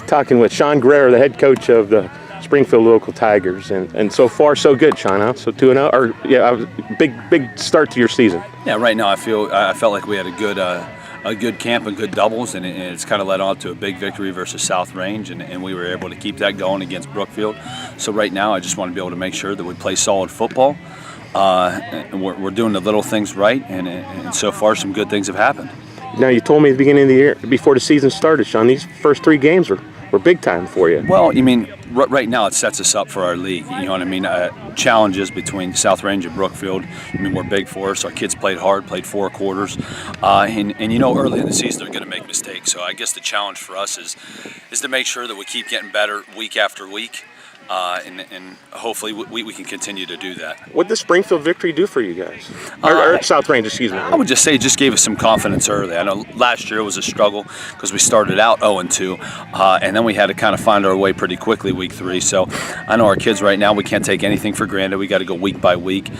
Talking with Sean Guerriero, the head coach of the Springfield local Tigers, and so far so good, Sean. Huh? So 2-0, or big start to your season. Yeah, right now I felt like we had a good camp and good doubles, and it's kind of led on to a big victory versus South Range, and we were able to keep that going against Brookfield. So right now I just want to be able to make sure that we play solid football. And we're doing the little things right, and so far some good things have happened. Now, you told me at the beginning of the year, before the season started, Sean, these first 3 games were big time for you. Well, right now it sets us up for our league. You know what I mean? Challenges between South Range and Brookfield, were big for us. Our kids played hard, played 4 quarters. And early in the season they're going to make mistakes. So I guess the challenge for us is to make sure that we keep getting better week after week. And hopefully we can continue to do that. What did the Springfield victory do for you guys? Or South Range, excuse me. I would just say it just gave us some confidence early. I know last year was a struggle because we started out 0-2, and then we had to kind of find our way pretty quickly week 3. So I know our kids right now, we can't take anything for granted. We got to go week by week.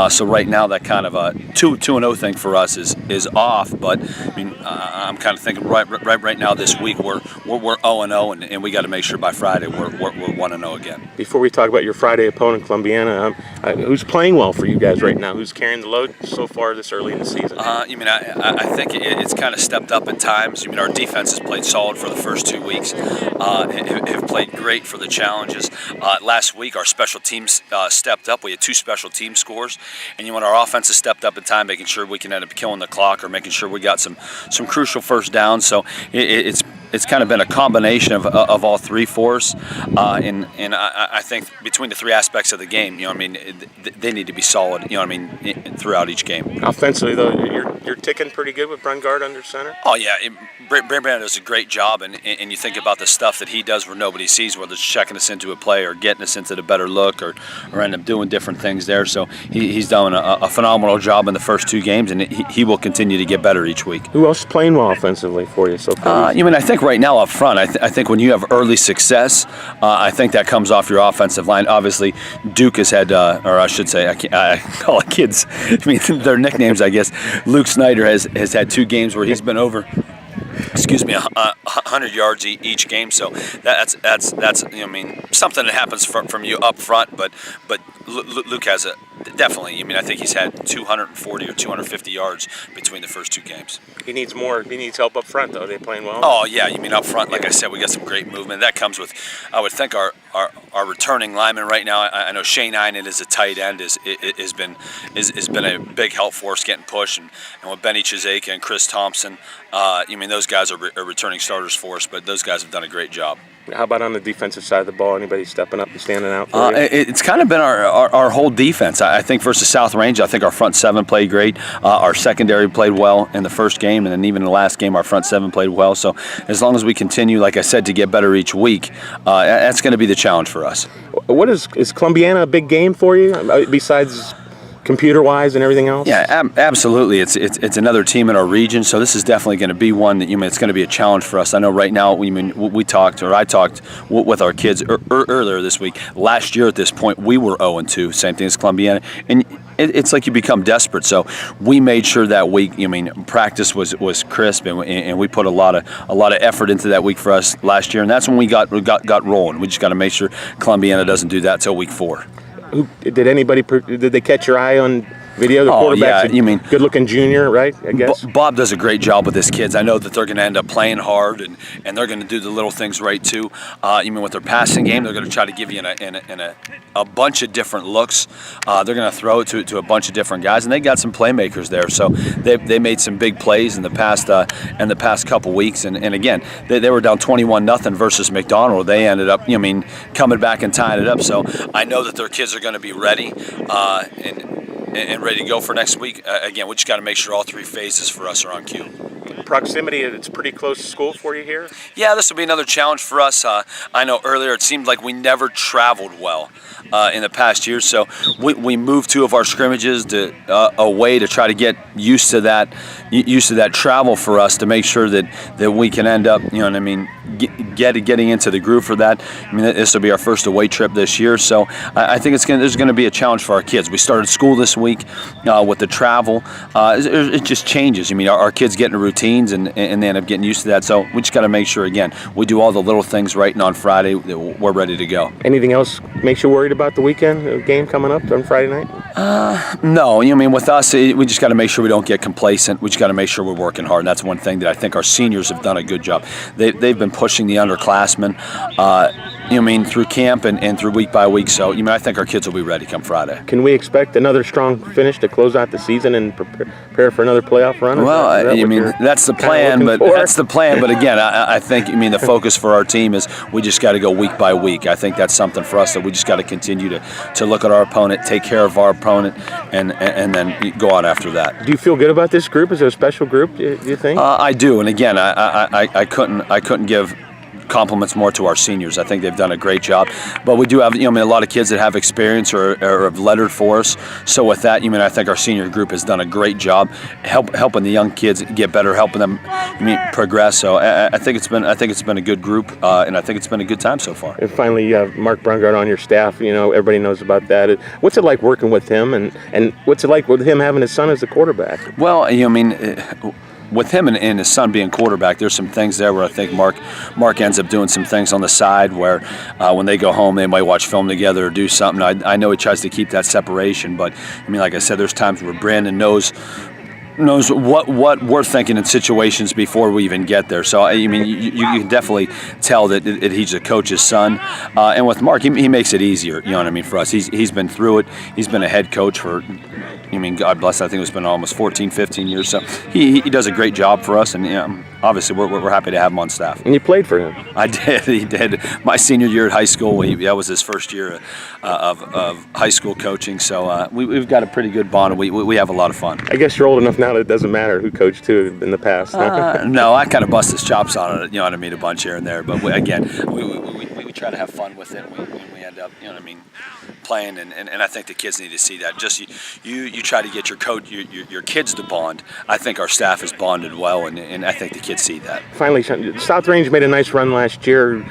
So right now that kind of a 2-0 thing for us is off. But I'm kind of thinking right now this week we're 0-0, and we got to make sure by Friday we're 1-0 again. Before we talk about your Friday opponent, Columbiana, who's playing well for you guys right now? Who's carrying the load so far this early in the season? I think it's kind of stepped up at times. Our defense has played solid for the first 2 weeks. Have played great for the challenges. Last week, our special teams stepped up. We had 2 special team scores, and our offense has stepped up at time, making sure we can end up killing the clock or making sure we got some crucial first downs. So it's kind of been a combination of all 3 for us, and I think between the 3 aspects of the game, they need to be solid, throughout each game. Offensively, though, you're ticking pretty good with Brungard under center. Oh yeah, Brandon does a great job, and you think about the stuff that he does where nobody sees, whether it's checking us into a play or getting us into the better look or end up doing different things there. So he's done a phenomenal job in the first 2 games, and he will continue to get better each week. Who else is playing well offensively for you so far? I think right now up front, I think when you have early success, I think that comes off your offensive line. Obviously, Duke has had, or I should say, I call it kids. Their nicknames, I guess. Luke Snyder has had 2 games where he's been over 100 yards each game. So that's something that happens from you up front. But Luke has definitely. I think he's had 240 or 250 yards between the first 2 games. He needs more. He needs help up front, though. Are they playing well? Oh yeah, up front. Like I said, we got some great movement. That comes with, I would think, our returning lineman right now. I know Shane Einen is a tight end. Has been a big help for us getting pushed, and with Benny Chizeka and Chris Thompson, those guys are returning starters for us. But those guys have done a great job. How about on the defensive side of the ball? Anybody stepping up and standing out for you? It's kind of been our whole defense. I think versus South Range, I think our front 7 played great. Our secondary played well in the first game, and then even in the last game, our front 7 played well. So as long as we continue, like I said, to get better each week, that's going to be the challenge for us. What is Columbiana a big game for you besides computer-wise and everything else? Yeah, absolutely. It's another team in our region, so this is definitely going to be one that it's going to be a challenge for us. I know right now I talked with our kids earlier this week. Last year at this point we were 0-2, same thing as Columbiana, and it's like you become desperate. So we made sure that week. Practice was crisp, and we put a lot of effort into that week for us last year, and that's when we got rolling. We just got to make sure Columbiana doesn't do that till week 4. Did they catch your eye on video? The quarterback's a good-looking junior, right? I guess Bob does a great job with his kids. I know that they're going to end up playing hard, and they're going to do the little things right too. With their passing game, they're going to try to give you in a bunch of different looks. They're going to throw it to a bunch of different guys, and they got some playmakers there. So they made some big plays in the past couple weeks, and again they were down 21-0 versus McDonald. They ended up coming back and tying it up. So I know that their kids are going to be ready and ready to go for next week. Again, we just got to make sure all 3 phases for us are on cue. Proximity, it's pretty close to school for you here? Yeah, this will be another challenge for us. I know earlier it seemed like we never traveled well in the past years, so we moved 2 of our scrimmages away to try to get used to that travel for us, to make sure that we can end up, getting into the groove for that. This will be our first away trip this year, so I think there's going to be a challenge for our kids. We started school this week with the travel. It just changes. Our kids get in a routine. routines, and they end up getting used to that. So we just got to make sure, again, we do all the little things right, and on Friday we're ready to go. Anything else makes you worried about the weekend game coming up on Friday night? No, I mean, with us, we just got to make sure we don't get complacent. We just got to make sure we're working hard. And that's one thing that I think our seniors have done a good job. They've been pushing the underclassmen, through camp and through week by week. So, I think our kids will be ready come Friday. Can we expect another strong finish to close out the season and prepare for another playoff run? Well, that's the plan, but again, I think, the focus for our team is we just got to go week by week. I think that's something for us that we just got to continue to look at our opponent, take care of our opponent, and then go out after that. Do you feel good about this group? Is it a special group, do you think? I do, and again, I couldn't give compliments more to our seniors. I think they've done a great job, but we do have a lot of kids that have experience or have lettered for us. So with that, I think our senior group has done a great job helping the young kids get better, helping them progress. So I think it's been a good group, and I think it's been a good time so far. And finally, you have Mark Brungard on your staff. Everybody knows about that. What's it like working with him, and what's it like with him having his son as the quarterback? Well, with him and his son being quarterback, there's some things there where I think Mark ends up doing some things on the side where when they go home, they might watch film together or do something. I know he tries to keep that separation, but like I said, there's times where Brandon knows what we're thinking in situations before we even get there. So you can definitely tell that he's a coach's son. And with Mark, he makes it easier. For us. He's been through it. He's been a head coach for. God bless. I think it's been almost 14, 15 years. So he does a great job for us, and obviously we're happy to have him on staff. And you played for him. I did. He did. My senior year at high school, that was his first year of high school coaching. So we've got a pretty good bond. We have a lot of fun. I guess you're old enough now that it doesn't matter who coached who in the past. No, I kind of bust his chops on it. I meet a bunch here and there, but we try to have fun with it. We end up, playing, and I think the kids need to see that. Just you try to get your kids to bond. I think our staff has bonded well, and I think the kids see that. Finally, South Range made a nice run last year.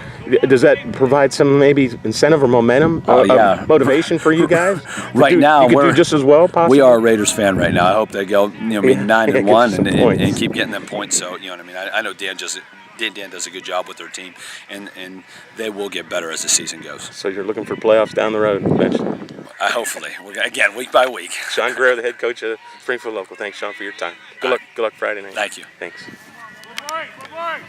Does that provide some maybe incentive or momentum, motivation for you guys? Right now, you could do just as well. Possibly. We are a Raiders fan right now. I hope they go 9-1 and keep getting them points. So I know Dan does a good job with their team, and they will get better as the season goes. So you're looking for playoffs down the road eventually? Hopefully. Again, week by week. Sean Guerriero, the head coach of Springfield Local. Thanks, Sean, for your time. Good luck Friday night. Thank you. Thanks. Good work.